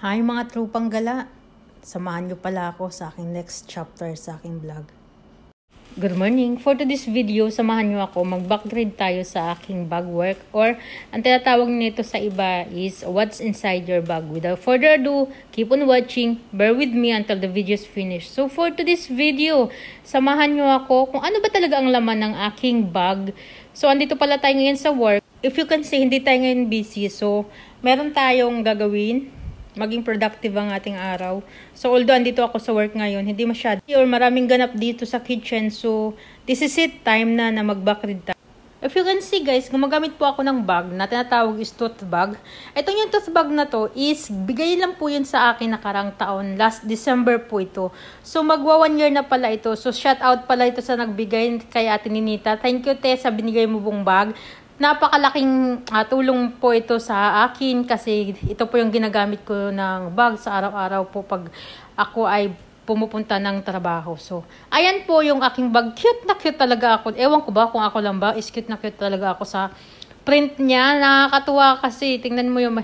Hi mga trupang gala, samahan niyo pala ako sa aking next chapter sa aking vlog. Good morning! For today's video, samahan niyo ako mag-backgrade tayo sa aking bag work or ang tinatawag nito sa iba is what's inside your bag. Without further ado, keep on watching, bear with me until the video is finished. So for today's video, samahan niyo ako kung ano ba talaga ang laman ng aking bag. So andito pala tayo ngayon sa work. If you can see, hindi tayo ngayon busy. So meron tayong gagawin. Maging productive ang ating araw. So, although andito ako sa work ngayon, hindi masyado. Or maraming ganap dito sa kitchen. So, this is it. Time na mag-backread tayo. If you can see guys, gumagamit po ako ng bag na tinatawag is tote bag. Ito yung tote bag na to is, bigay lang po yun sa akin nakarang taon. Last December po ito. So, magwa 1 year na pala ito. So, shout out pala ito sa nagbigay kay Ate Ninita. Thank you, Te, sa binigay mo pong bag. Napakalaking tulong po ito sa akin kasi ito po yung ginagamit ko ng bag sa araw-araw po pag ako ay pumupunta ng trabaho. So, ayan po yung aking bag. Cute na cute talaga ako. Ewan ko ba kung ako lang ba, is cute na cute talaga ako sa print niya. Nakakatuwa kasi, tingnan mo yung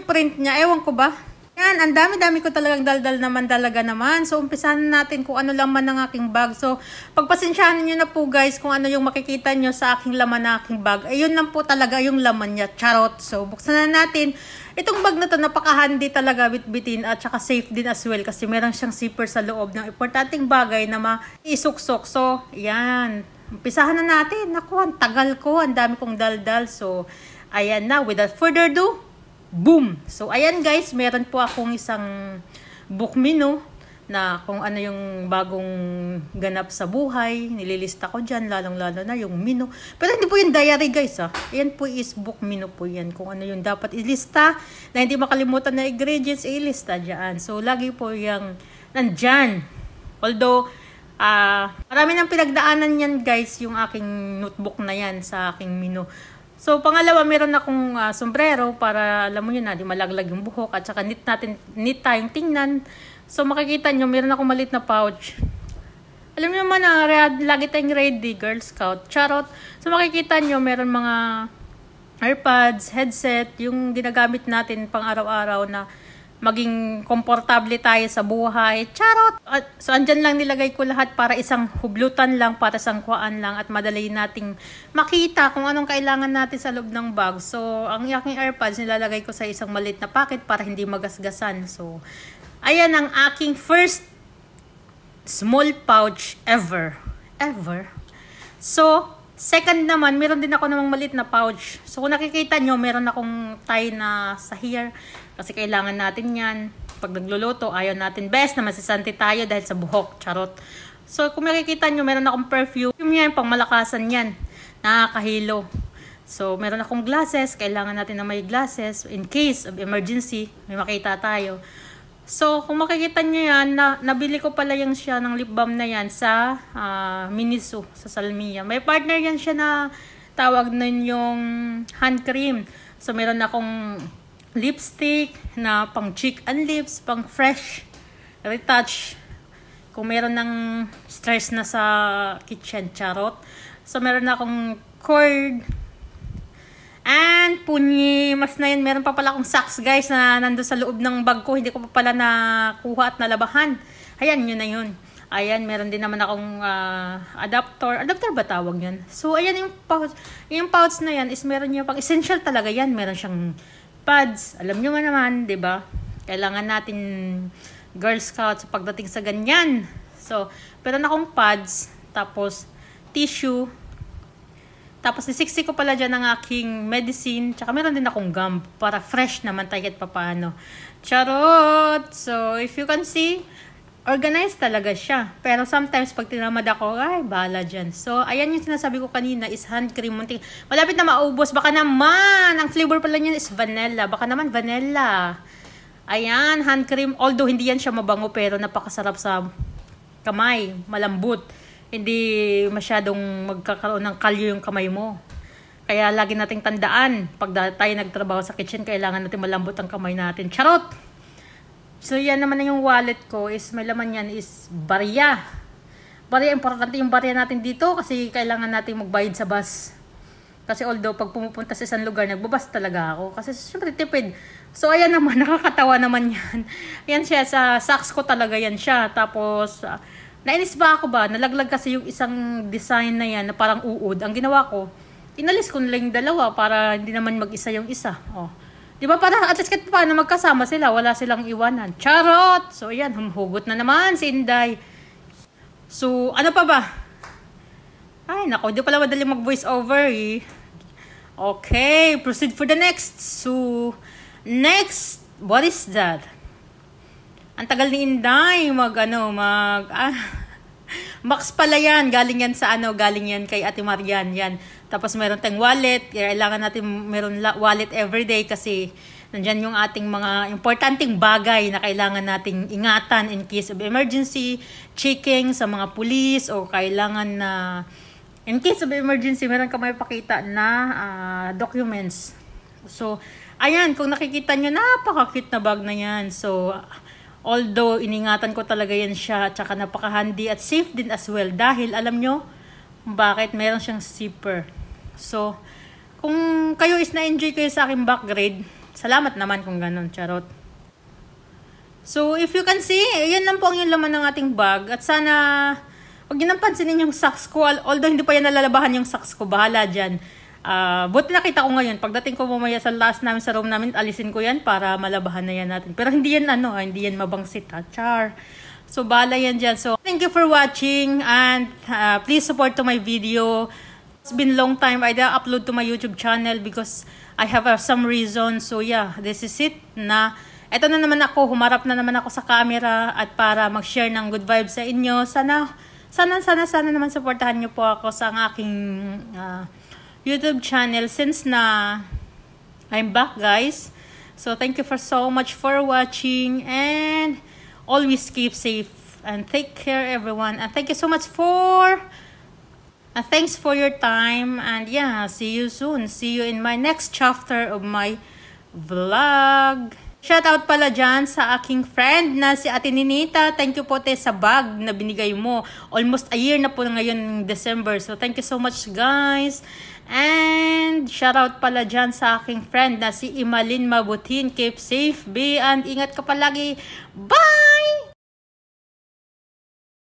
print niya, ewan ko ba. Yan, ang dami-dami ko talagang daldal naman talaga naman. So, umpisahan natin kung ano laman ng aking bag. So, pagpasensyahan nyo na po guys kung ano yung makikita nyo sa aking laman ng aking bag. Ayun lang po talaga yung laman niya. Charot. So, buksan na natin. Itong bag na to, napaka-handy talaga bitbitin at saka safe din as well. Kasi meron siyang zipper sa loob ng importanteng bagay na maisuksok. So, yan. Umpisahan na natin. Naku, ang tagal ko. Ang dami kong daldal. So, ayan na. Without further ado, boom! So, ayan guys, meron po akong isang book menu na kung ano yung bagong ganap sa buhay. Nililista ko dyan, lalong-lalo na yung menu. Pero hindi po yung diary guys ha. Ayan po is book menu po yan. Kung ano yung dapat ilista na hindi makalimutan na ingredients, ilista dyan. So, lagi po yung nandyan. Although, marami ng pinagdaanan yan guys, yung aking notebook na yan sa aking menu. So, pangalawa, meron akong sombrero para, alam mo yun na, di malaglag yung buhok at saka neat tayong tingnan. So, makikita nyo, meron akong maliit na pouch. Alam nyo naman na, lagi tayong ready, Girl Scout. Charot. So, makikita nyo, meron mga AirPods, headset, yung ginagamit natin pang araw-araw na maging komportable tayo sa buhay. Charot! So, andyan lang nilagay ko lahat para isang hublutan lang, para sangkuan lang at madali nating makita kung anong kailangan natin sa loob ng bag. So, ang aking AirPods nilalagay ko sa isang maliit na packet para hindi magasgasan. So, ayan ang aking first small pouch ever. Ever. So, second naman, meron din ako namang maliit na pouch. So, kung nakikita nyo, meron akong tie na sa hair. Kasi kailangan natin yan. Pag nagluluto, ayaw natin. Best na masisanti tayo dahil sa buhok. Charot. So, kung makikita nyo, meron akong perfume. Yung yan, pang malakasan yan. Nakakahilo. So, meron akong glasses. Kailangan natin na may glasses. In case of emergency, may makita tayo. So, kung makikita nyo yan, nabili ko pala yung siya ng lip balm na yan sa Miniso, sa Salmia. May partner yan siya na tawag nun yung hand cream. So, meron akong lipstick na pang cheek and lips, pang fresh retouch. Kung meron ng stress na sa kitchen, charot. So, meron akong cord. And punyi, mas na yun, meron pa pala akong socks guys na nandun sa loob ng bag ko. Hindi ko pa pala nakuha at nalabahan. Ayan, yun na yun. Ayan, meron din naman akong adapter. Adapter ba tawag yan? So, ayan yung pouch. Yung pouch na yan is meron niya pang essential talaga yan. Meron siyang pads. Alam nyo naman, di ba? Kailangan natin Girl Scout sa pagdating sa ganyan. So, meron akong pads. Tapos, tissue. Tapos, nisiksi ko pala dyan ang aking medicine. Tsaka meron din akong gum para fresh naman tayo at papaano. Charot! So, if you can see, organized talaga siya. Pero sometimes, pag tinamad ako, ay, bahala dyan. So, ayan yung sinasabi ko kanina is hand cream. Malapit na maubos. Baka naman, ang flavor pala niyan is vanilla. Baka naman vanilla. Ayan, hand cream. Although, hindi yan siya mabango, pero napakasarap sa kamay. Malambot. Hindi masyadong magkakaroon ng kalyo yung kamay mo. Kaya lagi nating tandaan, pag tayo nagtrabaho sa kitchen, kailangan natin malambot ang kamay natin. Charot! So, yan naman na yung wallet ko is may laman yan is barya. Barya, importante yung barya natin dito kasi kailangan natin magbayad sa bus. Kasi although pag pumupunta sa isang lugar, nagbabas talaga ako. Kasi syempre tipid. So ayan naman, nakakatawa naman yan. Yan siya, sa socks ko talaga yan siya. Tapos, nainis ba ako ba? Nalaglag kasi yung isang design na yan na parang uod. Ang ginawa ko, inalis ko na lang yung dalawa para hindi naman mag-isa yung isa. Oh. Di ba para at least kahit paano magkasama sila, wala silang iwanan. Charot! So ayan, humuhugot na naman si Inday. So, ano pa ba? Ay, nako, di pala madali mag-voice over eh. Okay, proceed for the next. So, next, what is that? Ang tagal ni Inday Max pala yan. Galing yan sa galing yan kay Ate Marian yan. Tapos meron tayong wallet. Kailangan natin meron wallet everyday kasi nandyan yung ating mga importanteng bagay na kailangan nating ingatan in case of emergency, checking sa mga police o kailangan na in case of emergency, meron ka may pakita na documents. So, ayan, kung nakikita nyo, napaka-cute na bag na yan. So, although iningatan ko talaga yan siya, tsaka napaka-handy at safe din as well. Dahil, alam nyo, bakit meron siyang zipper. So, kung kayo is na-enjoy kayo sa aking backgrade, salamat naman kung ganun, charot. So, if you can see, yan lang po ang yung laman ng ating bag. At sana, huwag nyo nang pansinin yung socks ko. Although hindi pa yan nalalabahan yung socks ko, bahala dyan. Buti nakita ko ngayon. Pagdating ko mamaya sa last namin sa room namin, alisin ko yan para malabahan na yan natin. Pero hindi yan hindi yan mabangsit char. So bahala yan dyan. So thank you for watching and please support to my video. It's been long time I didn't upload to my YouTube channel because I have some reason. So yeah, this is it na eto na naman ako, humarap na naman ako sa camera at para mag-share ng good vibes sa inyo. Sana naman supportahan niyo po ako sa aking YouTube channel since na I'm back, guys. So thank you for so much for watching and always keep safe and take care everyone and thank you so much thanks for your time and yeah, see you soon. See you in my next chapter of my vlog. Shout out pala dyan sa aking friend na si Ate Ninita. Thank you po sa bag na binigay mo. Almost a year na po ngayon December. So thank you so much guys. And shout out pala dyan sa aking friend na si Imalin Mabutin. Keep safe, be and ingat ka palagi. Bye!